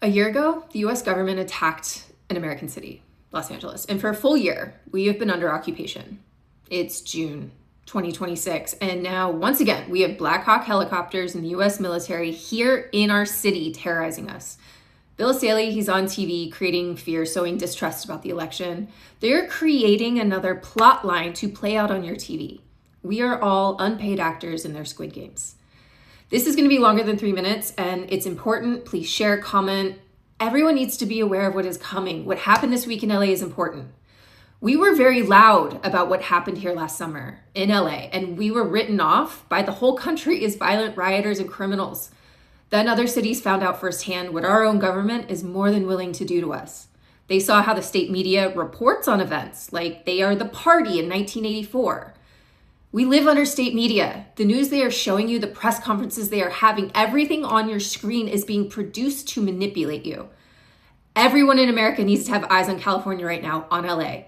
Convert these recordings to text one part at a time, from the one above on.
A year ago, the US government attacked an American city, Los Angeles, and for a full year, we have been under occupation. It's June 2026, and now, once again, we have Black Hawk helicopters and the US military here in our city terrorizing us. Bill Saley, he's on TV creating fear, sowing distrust about the election. They're creating another plot line to play out on your TV. We are all unpaid actors in their Squid Games. This is going to be longer than 3 minutes, and it's important. Please share, comment. Everyone needs to be aware of what is coming. What happened this week in LA is important. We were very loud about what happened here last summer in LA, and we were written off by the whole country as violent rioters and criminals. Then other cities found out firsthand what our own government is more than willing to do to us. They saw how the state media reports on events like they are the party in 1984. We live under state media. The news they are showing you, the press conferences they are having, everything on your screen is being produced to manipulate you. Everyone in America needs to have eyes on California right now, on LA.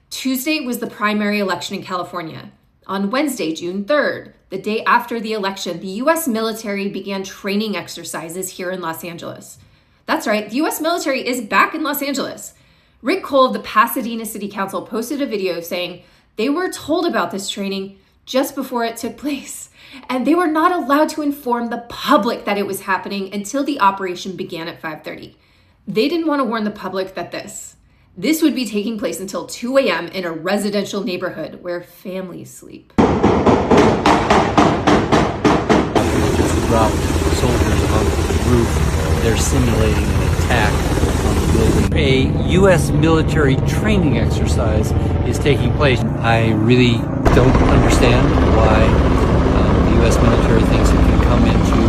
Tuesday was the primary election in California. On Wednesday, June 3rd, the day after the election, the US military began training exercises here in Los Angeles. That's right, the US military is back in Los Angeles. Rick Cole of the Pasadena City Council posted a video saying they were told about this training just before it took place, and they were not allowed to inform the public that it was happening until the operation began at 5:30. They didn't want to warn the public that this would be taking place until 2 a.m. in a residential neighborhood where families sleep. Just dropped soldiers on the roof. They're simulating an attack on the building. A U.S. military training exercise is taking place. I really don't understand why the U.S. military thinks it can come into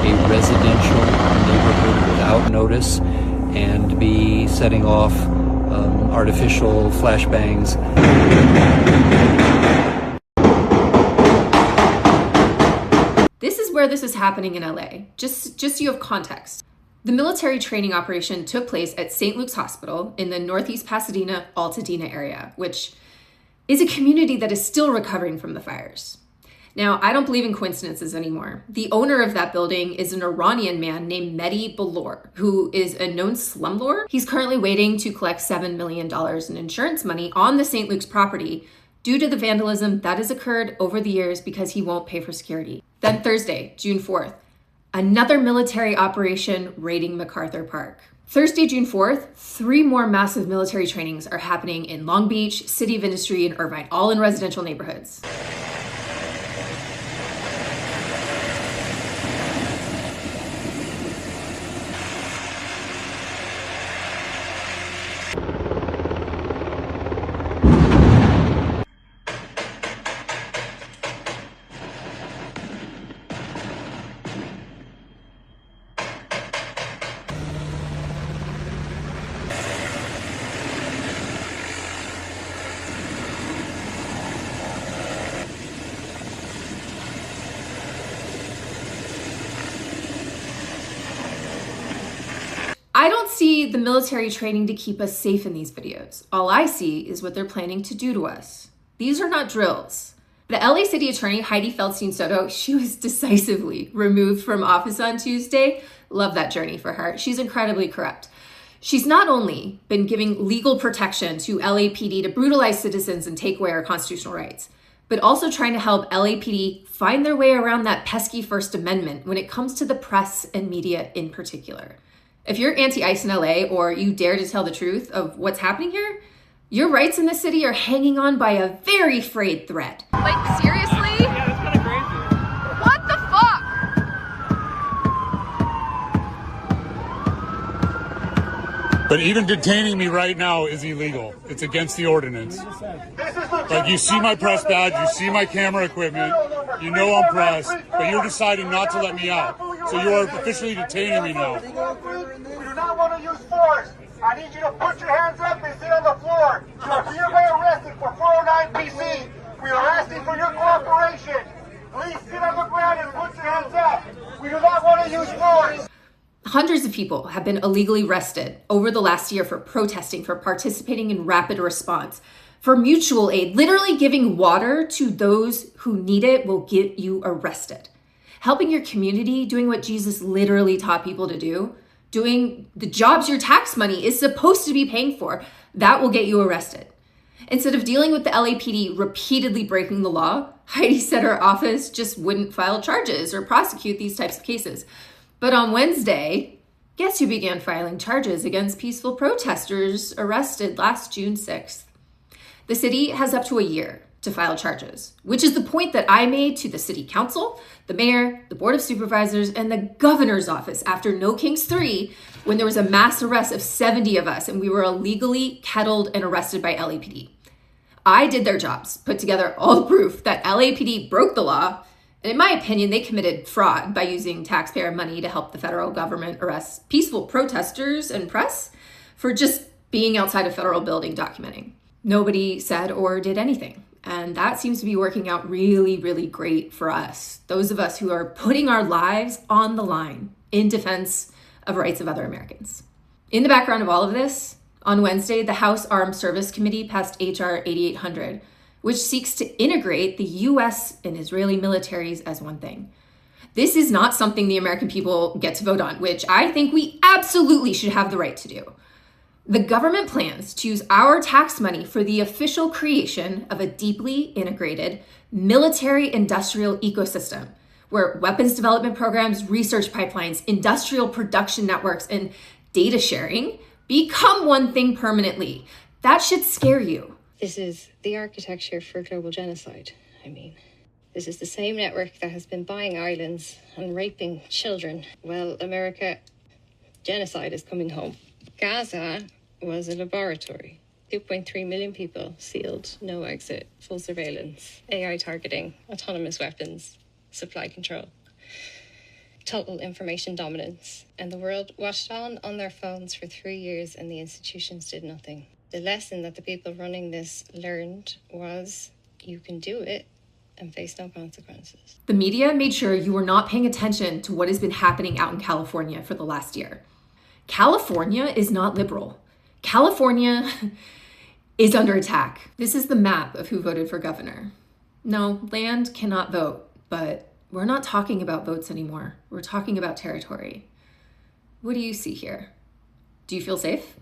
a residential neighborhood without notice and be setting off artificial flashbangs. This is where this is happening in LA, just so you have context. The military training operation took place at St. Luke's Hospital in the Northeast Pasadena, Altadena area, which is a community that is still recovering from the fires. Now, I don't believe in coincidences anymore. The owner of that building is an Iranian man named Mehdi Balor, who is a known slumlord. He's currently waiting to collect $7 million in insurance money on the St. Luke's property due to the vandalism that has occurred over the years because he won't pay for security. Then Thursday, June 4th, another military operation raiding MacArthur Park. Thursday, June 4th, 3 more massive military trainings are happening in Long Beach, City of Industry, and Irvine, all in residential neighborhoods. I don't see the military training to keep us safe in these videos. All I see is what they're planning to do to us. These are not drills. The LA City Attorney, Heidi Feldstein Soto, she was decisively removed from office on Tuesday. Love that journey for her. She's incredibly corrupt. She's not only been giving legal protection to LAPD to brutalize citizens and take away our constitutional rights, but also trying to help LAPD find their way around that pesky First Amendment when it comes to the press and media in particular. If you're anti-ICE in LA or you dare to tell the truth of what's happening here, your rights in the city are hanging on by a very frayed thread. Like, seriously? Yeah, that's kind of crazy. What the fuck? But even detaining me right now is illegal. It's against the ordinance. Like, you see my press badge, you see my camera equipment, you know I'm press, but you're deciding not to let me out. So you are officially detaining me now. We do not want to use force. I need you to put your hands up and sit on the floor. You are hereby arrested for 409 PC. We are asking for your cooperation. Please sit on the ground and put your hands up. We do not want to use force. Hundreds of people have been illegally arrested over the last year for protesting, for participating in rapid response, for mutual aid. Literally giving water to those who need it will get you arrested. Helping your community, doing what Jesus literally taught people to do, doing the jobs your tax money is supposed to be paying for, that will get you arrested. Instead of dealing with the LAPD repeatedly breaking the law, Heidi said her office just wouldn't file charges or prosecute these types of cases. But on Wednesday, guess who began filing charges against peaceful protesters arrested last June 6th? The city has up to a year to file charges, which is the point that I made to the city council, the mayor, the board of supervisors, and the governor's office after No Kings 3, when there was a mass arrest of 70 of us and we were illegally kettled and arrested by LAPD. I did their jobs, put together all the proof that LAPD broke the law, and in my opinion, they committed fraud by using taxpayer money to help the federal government arrest peaceful protesters and press for just being outside a federal building documenting. Nobody said or did anything. And that seems to be working out really, really great for us, those of us who are putting our lives on the line in defense of rights of other Americans. In the background of all of this, on Wednesday, the House Armed Service Committee passed H.R. 8800, which seeks to integrate the U.S. and Israeli militaries as one thing. This is not something the American people get to vote on, which I think we absolutely should have the right to do. The government plans to use our tax money for the official creation of a deeply integrated military-industrial ecosystem where weapons development programs, research pipelines, industrial production networks, and data sharing become one thing permanently. That should scare you. This is the architecture for global genocide. This is the same network that has been buying islands and raping children. Well, America, genocide is coming home. Gaza was a laboratory. 2.3 million people, sealed, no exit, full surveillance, AI targeting, autonomous weapons, supply control, total information dominance. And the world watched on their phones for 3 years and the institutions did nothing. The lesson that the people running this learned was you can do it and face no consequences. The media made sure you were not paying attention to what has been happening out in California for the last year. California is not liberal. California is under attack. This is the map of who voted for governor. No, land cannot vote, but we're not talking about votes anymore. We're talking about territory. What do you see here? Do you feel safe?